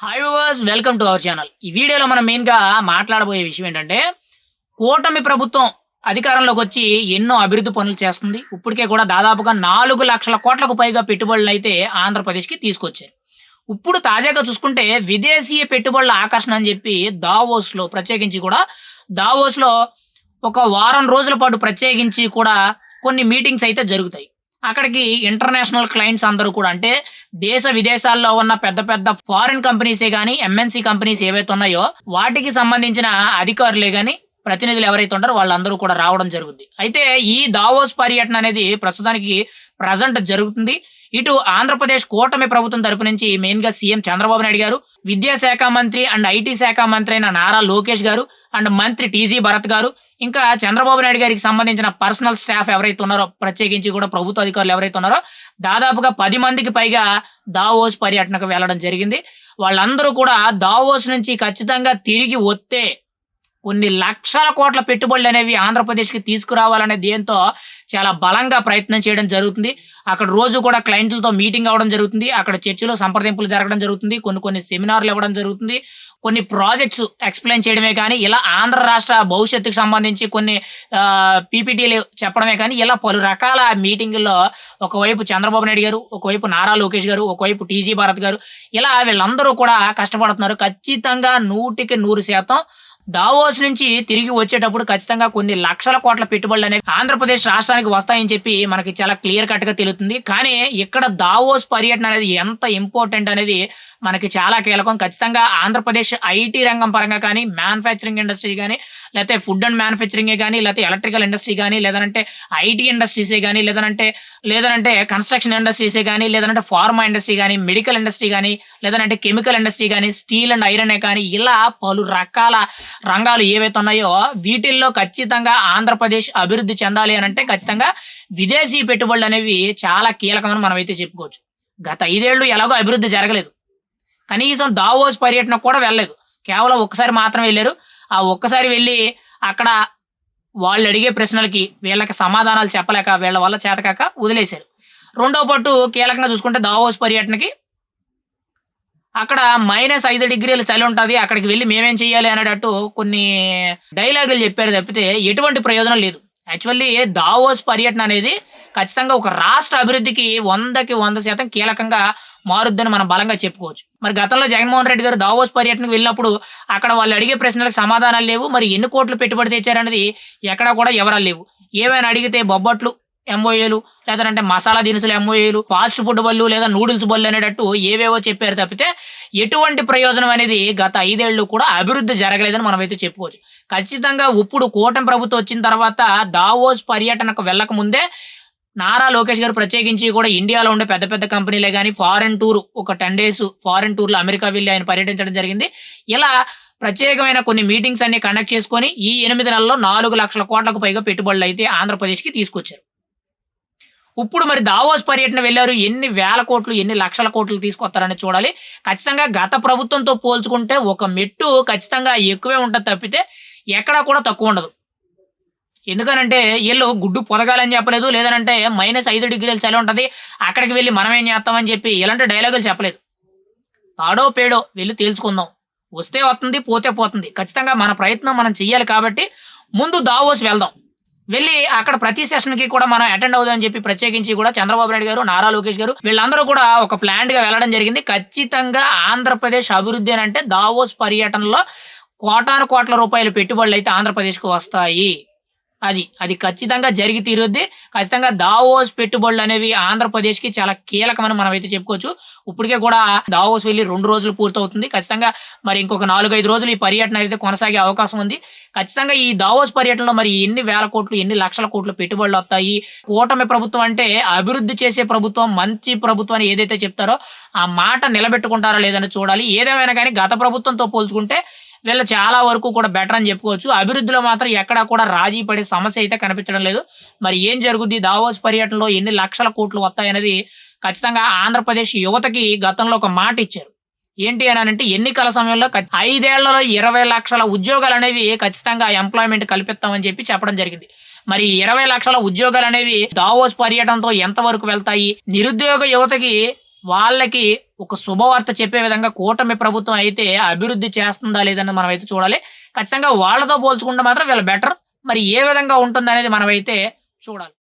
Hi viewers, welcome to our channel. ఈ వీడియోలో మనం మెయిన్‌గా మాట్లాడబోయే విషయం ఏంటంటే, కూటమి ప్రభుత్వం అధికారంలోకొచ్చి ఎన్నో అభివృద్ధి పనులు చేస్తుంది. ఇప్పటికే కూడా దాదాపుగా 4,00,000 కోట్లకు పైగా పెట్టుబడులనైతే ఆంధ్రప్రదేశ్‌కి తీసుకొచ్చారు. ఇప్పుడు తాజాగా చూసుకుంటే విదేశీయ పెట్టుబడుల ఆకర్షణ అని చెప్పి దావోస్‌లో ప్రత్యేకించి కూడా దావోస్‌లో ఒక వారం రోజుల పాటు ప్రత్యేకించి కూడా కొన్ని మీటింగ్స్ అయితే జరుగుతాయి. అక్కడికి ఇంటర్నేషనల్ క్లయింట్స్ అందరూ కూడా అంటే దేశ విదేశాల్లో ఉన్న పెద్ద పెద్ద ఫారిన్ కంపెనీసే గాని, ఎంఎన్‌సి కంపెనీస్ ఏవైతే ఉన్నాయో వాటికి సంబంధించిన అధికారులే గాని, ప్రతినిధులు ఎవరైతే ఉంటారో వాళ్ళందరూ కూడా రావడం జరుగుద్ది. అయితే ఈ దావోస్ పర్యటన అనేది ప్రస్తుతానికి ప్రెజెంట్ జరుగుతుంది. ఇటు ఆంధ్రప్రదేశ్ కూటమి ప్రభుత్వం తరపు నుంచి మెయిన్‌గా సీఎం చంద్రబాబు నాయుడు గారు, విద్యాశాఖ మంత్రి అండ్ ఐటీ శాఖ మంత్రి అయిన నారా లోకేష్ గారు అండ్ మంత్రి టీజీ భరత్ గారు, ఇంకా చంద్రబాబు నాయుడు గారికి సంబంధించిన పర్సనల్ స్టాఫ్ ఎవరైతే ఉన్నారో, ప్రత్యేకించి కూడా ప్రభుత్వ అధికారులు ఎవరైతే ఉన్నారో దాదాపుగా 10 మందికి పైగా దావోస్ పర్యటనకు వెళ్ళడం జరిగింది. వాళ్ళందరూ కూడా దావోస్ నుంచి ఖచ్చితంగా తిరిగి వత్తే కొన్ని లక్షల కోట్ల పెట్టుబడులనేవి ఆంధ్రప్రదేశ్‌కి తీసుకురావాలనే ధ్యేయంతో చాలా బలంగా ప్రయత్నం చేయడం జరుగుతుంది. అక్కడ రోజు కూడా క్లయింట్లతో మీటింగ్ అవ్వడం జరుగుతుంది. అక్కడ చర్చలు, సంప్రదింపులు జరగడం జరుగుతుంది. కొన్ని కొన్ని సెమినార్‌లు ఇవ్వడం జరుగుతుంది. కొన్ని ప్రాజెక్ట్స్ ఎక్స్‌ప్లెయిన్ చేయడమే కానీ, ఇలా ఆంధ్ర రాష్ట్ర భవిష్యత్తుకు సంబంధించి కొన్ని పీపీటీలు చెప్పడమే కానీ, ఇలా పలు రకాల మీటింగుల్లో ఒకవైపు చంద్రబాబు నాయుడు గారు, ఒకవైపు నారా లోకేష్ గారు, ఒకవైపు టీజీ భరత్ గారు, ఇలా వీళ్ళందరూ కూడా కష్టపడుతున్నారు. ఖచ్చితంగా 100కి 100% దావోస్ నుంచి తిరిగి వచ్చేటప్పుడు ఖచ్చితంగా కొన్ని లక్షల కోట్ల పెట్టుబడులనేవి ఆంధ్రప్రదేశ్ రాష్ట్రానికి వస్తాయని చెప్పి మనకి చాలా క్లియర్ కట్‌గా తెలుస్తుంది. కానీ ఇక్కడ దావోస్ పర్యటన అనేది ఎంత ఇంపార్టెంట్ అనేది మనకి చాలా కీలకం. ఖచ్చితంగా ఆంధ్రప్రదేశ్ ఐటీ రంగం పరంగా కానీ, మ్యానుఫ్యాక్చరింగ్ ఇండస్ట్రీ గాని, లేతే ఫుడ్ అండ్ మ్యానుఫ్యాక్చరింగే గాని, లేతే ఎలక్ట్రికల్ ఇండస్ట్రీ గాని, లేదనంటే ఐటీ ఇండస్ట్రీసే గాని, లేదనంటే కన్‌స్ట్రక్షన్ ఇండస్ట్రీసే గాని, లేదనంటే ఫార్మా ఇండస్ట్రీ గాని, మెడికల్ ఇండస్ట్రీ గాని, లేదనంటే కెమికల్ ఇండస్ట్రీ గాని, స్టీల్ అండ్ ఐరనే కానీ, ఇలా పలు రకాల రంగాలు ఏవైతే ఉన్నాయో వీటిల్లో ఖచ్చితంగా ఆంధ్రప్రదేశ్ అభివృద్ధి చెందాలి అనంటే ఖచ్చితంగా విదేశీ పెట్టుబడులనేవి చాలా కీలకమని మనమైతే చెప్పుకోవచ్చు. గత 5 ఏళ్ళు ఎలాగో అభివృద్ధి జరగలేదు. కనీసం దావోస్ పర్యటనకు కూడా వెళ్ళలేదు. కేవలం ఒక్కసారి మాత్రమే వెళ్లారు. ఆ ఒక్కసారి వెళ్లి అక్కడ వాళ్ళడిగే ప్రశ్నలకి వీళ్ళకి సమాధానాలు చెప్పలేక, వీళ్ళ వల్ల చేతకాక వదిలేశారు. రెండో పట్టు కీలకంగా చూసుకుంటే దావోస్ పర్యటనకి అక్కడ -5 డిగ్రీల చలి ఉంటది. అక్కడికి వెళ్లి మేమేం చేయాలి అనేటట్టు కొన్ని డైలాగులు చెప్పారు తప్పితే ఎటువంటి ప్రయోజనం లేదు. యాక్చువల్లీ దావోస్ పర్యటన అనేది ఖచ్చితంగా ఒక రాష్ట్ర అభివృద్ధికి 100కి 100% కీలకంగా మారుద్దని మనం బలంగా చెప్పుకోవచ్చు. మరి గతంలో జగన్మోహన్ రెడ్డి గారు దావోస్ పర్యటనకు వెళ్ళినప్పుడు అక్కడ వాళ్ళు అడిగే ప్రశ్నలకు సమాధానాలు లేవు. మరి ఎన్ని కోట్లు పెట్టుబడి తెచ్చారనేది ఎక్కడా కూడా వివరాలు లేవు. ఏమైనా అడిగితే బొబ్బట్లు ఎంఓఏలు, లేదంటే మసాలా దినుసులు ఎంఓఏలు, ఫాస్ట్ ఫుడ్ బళ్ళు లేదా నూడిల్స్ బళ్ళు అనేటట్టు ఏవేవో చెప్పారు తప్పితే ఎటువంటి ప్రయోజనం అనేది గత 5 ఏళ్ళు కూడా అభివృద్ధి జరగలేదని మనమైతే చెప్పుకోవచ్చు. ఖచ్చితంగా ఇప్పుడు కూటమి ప్రభుత్వం వచ్చిన తర్వాత దావోస్ పర్యటనకు వెళ్ళక ముందే నారా లోకేష్ గారు ప్రత్యేకించి కూడా ఇండియాలో ఉండే పెద్ద పెద్ద కంపెనీలే గాని ఫారెన్ టూర్ ఒక 10 డేస్ ఫారెన్ టూర్‌లో అమెరికా వెళ్లి ఆయన పర్యటించడం జరిగింది. ఇలా ప్రత్యేకమైన కొన్ని మీటింగ్స్ అన్ని కండక్ట్ చేసుకొని ఈ 8 నెలల్లో 4,00,000 కోట్లకు పైగా పెట్టుబడులైతే ఆంధ్రప్రదేశ్‌కి తీసుకొచ్చారు. ఇప్పుడు మరి దావోస్ పర్యటన వెళ్లారు. ఎన్ని వేల కోట్లు, ఎన్ని లక్షల కోట్లు తీసుకొత్తారనేది చూడాలి. ఖచ్చితంగా గత ప్రభుత్వంతో పోల్చుకుంటే ఒక మెట్టు ఖచ్చితంగా ఎక్కువే ఉంటది తప్పితే ఎక్కడా కూడా తక్కువుండదు. ఎందుకనంటే ఈళ్ళు గుడ్డు పొదగాలని చెప్పలేదు. లేదనంటే -5 డిగ్రీల చలి ఉంటది. అక్కడికి వెళ్లి మనమేం చేత్తామని చెప్పి ఇలాంటి డైలాగులు చెప్పలేదు. తాడో పేడో వెళ్లి తేల్చుకుందాం. వస్తే వత్తుంది, పోతే పోతుంది. ఖచ్చితంగా మన ప్రయత్నం మనం చెయ్యాలి కాబట్టి ముందు దావోస్ వెళ్దాం. వెళ్లి అక్కడ ప్రతి సెషన్‌కి కూడా మనం అటెండ్ అవుదాం అని చెప్పి ప్రత్యేకించి కూడా చంద్రబాబు నాయుడు గారు, నారా లోకేష్ గారు వీళ్ళందరూ కూడా ఒక ప్లాన్డ్‌గా వెళ్ళడం జరిగింది. ఖచ్చితంగా ఆంధ్రప్రదేశ్ అభివృద్ధి అనంటే దావోస్ పర్యటనలో కోటాను కోట్ల రూపాయల పెట్టుబడులైతే ఆంధ్రప్రదేశ్‌కి వస్తాయి. అది ఖచ్చితంగా జరిగి తీరుద్ది. ఖచ్చితంగా దావోస్ పెట్టుబడులనేవి ఆంధ్రప్రదేశ్‌కి చాలా కీలకమని మనమైతే చెప్పుకోవచ్చు. ఇప్పటికే కూడా దావోస్ వెళ్లి 2 రోజులు పూర్తవుతుంది. ఖచ్చితంగా మరి ఇంకొక 4, 5 రోజులు ఈ పర్యటన అయితే కొనసాగే అవకాశం ఉంది. ఖచ్చితంగా ఈ దావోస్ పర్యటనలో మరి ఎన్ని వేల కోట్లు, ఎన్ని లక్షల కోట్ల పెట్టుబడులొత్తాయి. కూటమి ప్రభుత్వం అంటే అభివృద్ధి చేసే ప్రభుత్వం, మంచి ప్రభుత్వం అని ఏదైతే చెప్తారో ఆ మాట నిలబెట్టుకుంటారా లేదని చూడాలి. ఏదేమైనా గానీ గత ప్రభుత్వంతో పోల్చుకుంటే వీళ్ళు చాలా వరకు కూడా బెటర్ అని చెప్పుకోవచ్చు. అభివృద్ధిలో మాత్రం ఎక్కడా కూడా రాజీ పడే సమస్య అయితే కనిపించడం లేదు. మరి ఏం జరుగుద్ది? దావోస్ పర్యటనలో ఎన్ని లక్షల కోట్లు వస్తాయనేది ఖచ్చితంగా ఆంధ్రప్రదేశ్ యువతకి గతంలో ఒక మాట ఇచ్చారు. ఏంటి అనంటే ఎన్నికల సమయంలో 5 ఏళ్లలో 20 లక్షల ఉద్యోగాలనేవి ఖచ్చితంగా ఎంప్లాయ్‌మెంట్ కల్పిస్తామని చెప్పి చెప్పడం జరిగింది. మరి 20 లక్షల ఉద్యోగాలనేవి దావోస్ పర్యటనతో ఎంతవరకు వెళ్తాయి? నిరుద్యోగ యువతకి వాళ్ళకి ఒక శుభవార్త చెప్పే విధంగా కూటమి ప్రభుత్వం అయితే అభివృద్ధి చేస్తుందా లేదని మనమైతే చూడాలి. ఖచ్చితంగా వాళ్ళతో పోల్చుకుంటే మాత్రం వీళ్ళు బెటర్. మరి ఏ విధంగా ఉంటుందనేది మనమైతే చూడాలి.